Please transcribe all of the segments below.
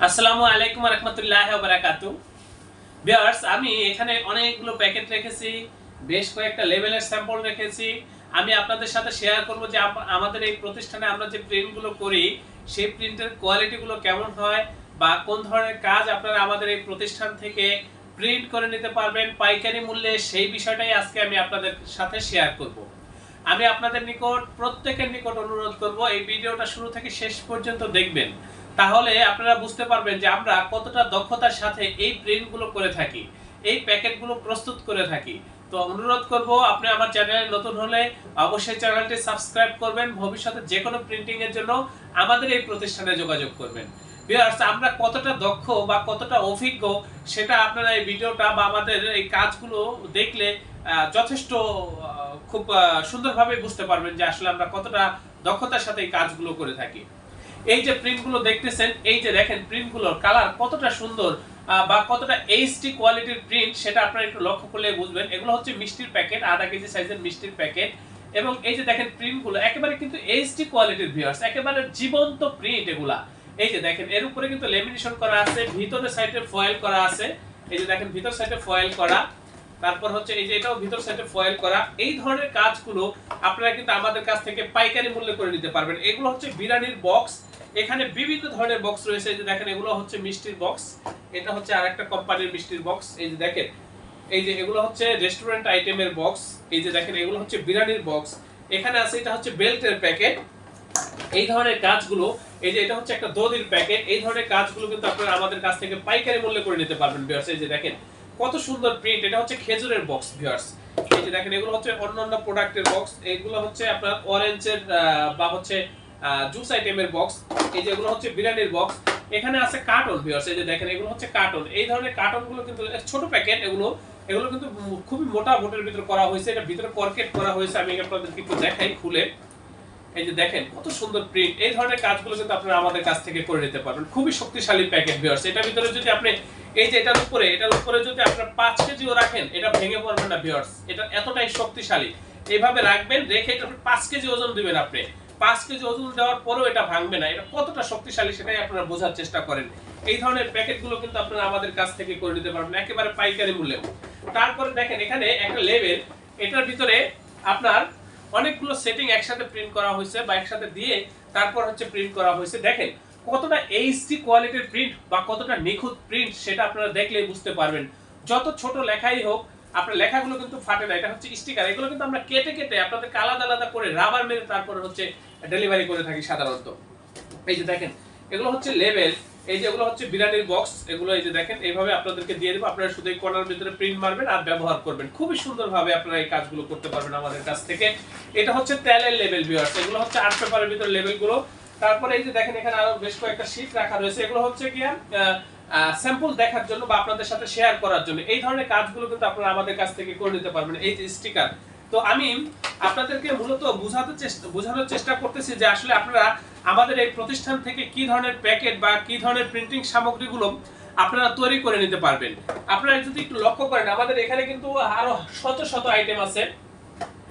আসসালামু আলাইকুম ওয়া রাহমাতুল্লাহি ওয়া বারাকাতুহু। ভিউয়ার্স, আমি এখানে অনেকগুলো প্যাকেট রেখেছি, বেশ কয়েকটা লেভেলের স্যাম্পল রেখেছি। আমি আপনাদের সাথে শেয়ার করব যে আমাদের এই প্রতিষ্ঠানে আমরা যে প্রিন্টগুলো করি, সেই প্রিন্টের কোয়ালিটিগুলো কেমন হয় বা কোন ধরনের কাজ আপনারা আমাদের এই প্রতিষ্ঠান থেকে প্রিন্ট করে নিতে পারবেন পাইকারি মূল্যে, সেই বিষয়টাই আজকে আমি আপনাদের সাথে শেয়ার করব। আমি আপনাদের নিকট প্রত্যেকের নিকট অনুরোধ করব এই ভিডিওটা শুরু থেকে শেষ পর্যন্ত দেখবেন, তাহলে আপনারা বুঝতে পারবেন যে আমরা কতটা দক্ষতার সাথে এই প্রিন্টগুলো করে থাকি, এই প্যাকেটগুলো প্রস্তুত করে থাকি। তো অনুরোধ করব, আপনি আমার চ্যানেলে নতুন হলে অবশ্যই চ্যানেলটি সাবস্ক্রাইব করবেন। ভবিষ্যতে যে কোনো প্রিন্টিং এর জন্য আমাদের এই প্রতিষ্ঠানে যোগাযোগ করবেন। ভিউয়ার্স, আমরা কতটা দক্ষ বা কতটা অভিজ্ঞ সেটা আপনারা এই ভিডিওটা বা আমাদের এই কাজগুলো দেখলে যথেষ্ট খুব সুন্দরভাবে বুঝতে পারবেন যে আসলে আমরা কতটা দক্ষতার সাথে এই কাজগুলো করে থাকি। এই যে প্রিন্টগুলো দেখতেছেন, এই যে দেখেন প্রিন্টগুলোর কালার কতটা সুন্দর বা কতটা এইচডি কোয়ালিটির প্রিন্ট, সেটা আপনারা একটু লক্ষ্য করলে বুঝবেন। এগুলো হচ্ছে মিষ্টির প্যাকেট, আধা কেজি সাইজের মিষ্টির প্যাকেট। এবং এই যে দেখেন প্রিন্টগুলো একেবারে কিন্তু এইচডি কোয়ালিটির, ভিউয়ার্স, একেবারে জীবন্ত প্রিন্ট এগুলা। এই যে দেখেন এর উপরে কিন্তু লেমিনেশন করা আছে, ভিতরের সাইডে ফয়েল করা আছে। এই যে দেখেন ভিতর সাইডে ফয়েল করা, তারপর হচ্ছে এই যে এটাও ভিতর সাইডে ফয়েল করা। এই ধরনের কাজগুলো আপনারা কিন্তু আমাদের কাছ থেকে পাইকারি মূল্যে করে নিতে পারবেন। এগুলো হচ্ছে বিরিয়ানির বক্স, এখানে বিভিন্ন ধরনের বক্স রয়েছে। এই যে দেখেন এগুলো হচ্ছে মিষ্টির বক্স, এটা হচ্ছে আরেকটা কোম্পানির মিষ্টির বক্স। এই যে দেখেন, এই যে এগুলো হচ্ছে রেস্টুরেন্ট আইটেমের বক্স। এই যে দেখেন এগুলো হচ্ছে বিরিয়ানির বক্স। এখানে আছে এটা হচ্ছে বেল্টের প্যাকেট। এই ধরনের কাজগুলো, এই যে এটা হচ্ছে একটা দধির প্যাকেট, এই ধরনের কাজগুলো কিন্তু আপনারা আমাদের কাছ থেকে পাইকারি মূল্যে করে নিতে পারবেন। ভিউয়ার্স, এই যে দেখেন কত সুন্দর প্রিন্ট, এটা হচ্ছে খেজুরের বক্স। ভিউয়ার্স, এই যে দেখেন এগুলো হচ্ছে অন্যান্য প্রোডাক্টের বক্স, এগুলো হচ্ছে আপনার অরেঞ্জের বা হচ্ছে জুস আইটেমের বক্স। এই যে এগুলো হচ্ছে বিরিয়ানির বক্স। এখানে আছে কার্টন। ভিউয়ার্স, এই যে দেখেন এগুলো হচ্ছে কার্টন। এই ধরনের কার্টনগুলো কিন্তু ছোট প্যাকেট, এগুলো এগুলো কিন্তু খুবই মোটা বোটের ভিতরে করা হয়েছে, এটা ভিতরে কর্কেট করা হয়েছে। আমি আপনাদেরকে একটু দেখাই খুলে। এই যে দেখেন কত সুন্দর প্রিন্ট, এই ধরনের কাজগুলো কিন্তু আপনারা আমাদের কাছ থেকে করে নিতে পারবেন। খুবই শক্তিশালী প্যাকেট। ভিউয়ার্স, এটার ভিতরে যদি আপনি এই যে এটার উপরে যদি আপনারা 5 কেজিও রাখেন, এটা ভেঙে পড়বে না। ভিউয়ার্স, এটা এতটাই শক্তিশালী। এইভাবে রাখবেন, রেখে এটা 5 কেজি ওজন দিবেন আপনি। 5 কেজি ওজন দেওয়ার পরেও এটা ভাঙবে না। এটা কতটা শক্তিশালী সেটাই আপনারা বোঝার চেষ্টা করেন। এই ধরনের প্যাকেটগুলো কিন্তু আপনারা আমাদের কাছ থেকে করে নিতে পারবেন একেবারে পাইকারি মূল্যে। তারপরে দেখেন এখানে একটা লেভেল, এটার ভিতরে আপনার অনেকগুলো সেটিং একসাথে প্রিন্ট করা হয়েছে বা একসাথে দিয়ে তারপর হচ্ছে প্রিন্ট করা হয়েছে। দেখেন কতটা এইচডি কোয়ালিটির প্রিন্ট বা কতটা নিখুঁত প্রিন্ট, সেটা আপনারা দেখলেই বুঝতে পারবেন। যত ছোট লেখাই হোক, আপনার লেখাগুলো কিন্তু ফাটে না। এটা হচ্ছে স্টিকার, এগুলো কিন্তু আমরা কেটে কেটে আপনাদেরকে আলাদা আলাদা করে রাবার মেরে তারপরে হচ্ছে ডেলিভারি করে থাকি সাধারণত। এই যে দেখেন এগুলো হচ্ছে লেভেল, এই যে এগুলো হচ্ছে বিরিয়ানির বক্স। এগুলো এই যে দেখেন এইভাবে আপনাদেরকে দিয়ে দেব, আপনারা শুধু এই কর্নার ভিতরে প্রিন্ট মারবেন আর ব্যবহার করবেন। খুবই সুন্দরভাবে আপনারা এই কাজগুলো করতে পারবেন আমাদের কাছ থেকে। এটা হচ্ছে তেলের লেভেল। ভিউয়ার্স, এগুলো হচ্ছে আর্ট পেপারের ভিতরে লেভেলগুলো। তারপরে এই যে দেখেন এখানে আরো বেশ কয়েকটা শীট রাখা রয়েছে, এগুলো হচ্ছে কি স্যাম্পল দেখার জন্য বা আপনাদের সাথে শেয়ার করার জন্য। এই ধরনের কাজগুলো কিন্তু আপনারা আমাদের কাছ থেকে করে নিতে পারবেন। এই যে স্টিকার, তো আমি আপনাদেরকে মূলত বোঝানোর চেষ্টা করতেছি যে আসলে আপনারা আমাদের এই প্রতিষ্ঠান থেকে কি ধরনের প্যাকেট বা কি ধরনের প্রিন্টিং সামগ্রীগুলো আপনারা তৈরি করে নিতে পারবেন। আপনারা যদি একটু লক্ষ্য করেন, আমাদের এখানে কিন্তু আরো শত শত আইটেম আছে।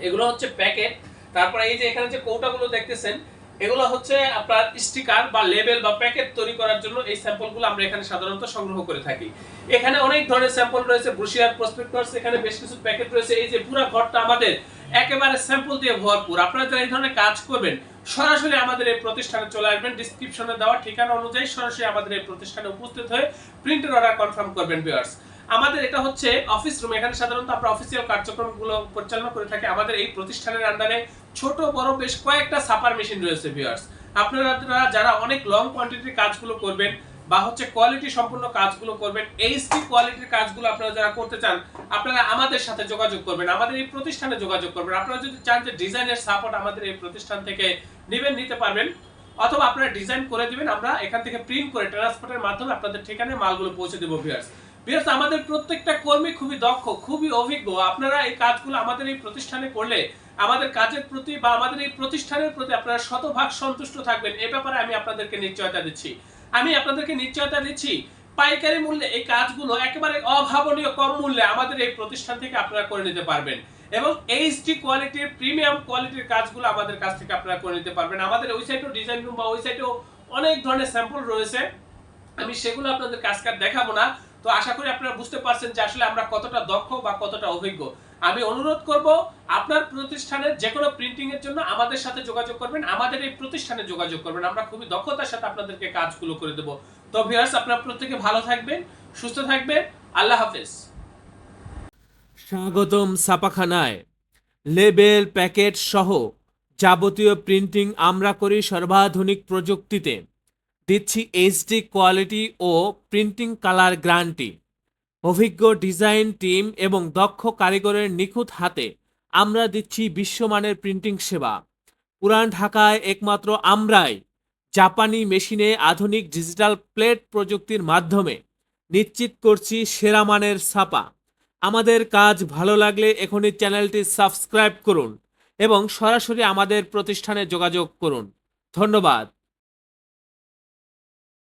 এগুলো হচ্ছে প্যাকেট। তারপরে এই যে এখানে যে কৌটাগুলো দেখতেছেন, এগুলো হচ্ছে আপনার স্টিকার বা লেবেল বা প্যাকেট তৈরি করার জন্য এই স্যাম্পলগুলো আমরা এখানে সাধারণত সংগ্রহ করে থাকি। এখানে অনেক ধরনের স্যাম্পল রয়েছে, ব্রোশিয়ার, প্রসপেক্টাস, এখানে বেশ কিছু প্যাকেট রয়েছে। এই যে পুরো ঘরটা আমাদের একেবারে স্যাম্পল দিয়ে ভরপুর। আপনারা যারা এই ধরনের কাজ করবেন, সরাসরি আমাদের এই প্রতিষ্ঠানে চলে আসবেন, ডেসক্রিপশনে দেওয়া ঠিকানা অনুযায়ী সরাসরি আমাদের এই প্রতিষ্ঠানে উপস্থিত হয়ে প্রিন্টের অর্ডার কনফার্ম করবেন। ভিউয়ার্স, আমাদের এটা হচ্ছে অফিস রুম, এখানে সাধারণত আমরা অফিসিয়াল কার্যক্রমগুলো পরিচালনা করে থাকি। আমাদের এই প্রতিষ্ঠানের আন্ডারে ছোট বড় বেশ কয়েকটা ছাপার মেশিন রয়েছে। ভিউয়ার্স, আপনারা যারা অনেক লং কোয়ান্টিটির কাজগুলো করবেন বা হচ্ছে কোয়ালিটি সম্পূর্ণ কাজগুলো করবেন, এইচডি কোয়ালিটির কাজগুলো আপনারা যারা করতে চান, আপনারা আমাদের সাথে যোগাযোগ করবেন, আমাদের এই প্রতিষ্ঠানে যোগাযোগ করবেন। আপনারা যদি চান যে ডিজাইনের সাপোর্ট আমাদের এই প্রতিষ্ঠান থেকে নিতে পারবেন, অথবা আপনারা ডিজাইন করে দিবেন, আমরা এখান থেকে প্রিন্ট করে ট্রান্সপোর্টের মাধ্যমে আপনাদের ঠিকানায় মালগুলো পৌঁছে দেব। ভিউয়ার্স, আমাদের প্রত্যেকটা কর্মী খুবই দক্ষ, খুবই অভিজ্ঞ। আপনারা এই কাজগুলো আমাদের এই প্রতিষ্ঠানে করলে আমাদের কাজের প্রতি বা আমাদের এই প্রতিষ্ঠানের প্রতি আপনারা শতভাগ সন্তুষ্ট থাকবেন, এ ব্যাপারে আমি আপনাদেরকে নিশ্চয়তা দিচ্ছি। পাইকারি মূল্যে এই কাজগুলো একেবারে অভাবনীয় কম মূল্যে আমাদের এই প্রতিষ্ঠান থেকে আপনারা করে নিতে পারবেন, এবং এইচডি কোয়ালিটির প্রিমিয়াম কোয়ালিটির কাজগুলো আমাদের কাছ থেকে আপনারা করে নিতে পারবেন। আমাদের ওয়েবসাইটেও ডিজাইন রুম বা ওয়েবসাইটেও অনেক ধরনের স্যাম্পল রয়েছে। আমি সেগুলো আপনাদের কাজ দেখাবো না। তো আশা করি আপনারা বুঝতে পারছেন যে আসলে আমরা কতটা দক্ষ বা কতটা অভিজ্ঞ। আমি অনুরোধ করব আপনার প্রতিষ্ঠানের যে কোনো প্রিন্টিং এর জন্য আমাদের সাথে যোগাযোগ করবেন, আমাদের এই প্রতিষ্ঠানে যোগাযোগ করবেন। আমরা খুবই দক্ষতার সাথে আপনাদেরকে কাজগুলো করে দেব। তো ভিউয়ার্স, আপনারা প্রত্যেকে ভালো থাকবেন, সুস্থ থাকবেন। আল্লাহ হাফেজ। স্বাগতম ছাপাখানায়। লেবেল, প্যাকেট সহ যাবতীয় প্রিন্টিং আমরা করি সর্বাধুনিক প্রযুক্তিতে। দিচ্ছি এইচডি কোয়ালিটি ও প্রিন্টিং কালার গ্যারান্টি। অভিজ্ঞ ডিজাইন টিম এবং দক্ষ কারিগরের নিখুঁত হাতে আমরা দিচ্ছি বিশ্বমানের প্রিন্টিং সেবা। পুরান ঢাকায় একমাত্র আমরাই জাপানি মেশিনে আধুনিক ডিজিটাল প্লেট প্রযুক্তির মাধ্যমে নিশ্চিত করছি সেরা মানের ছাপা। আমাদের কাজ ভালো লাগলে এখনই চ্যানেলটি সাবস্ক্রাইব করুন এবং সরাসরি আমাদের প্রতিষ্ঠানে যোগাযোগ করুন। ধন্যবাদ।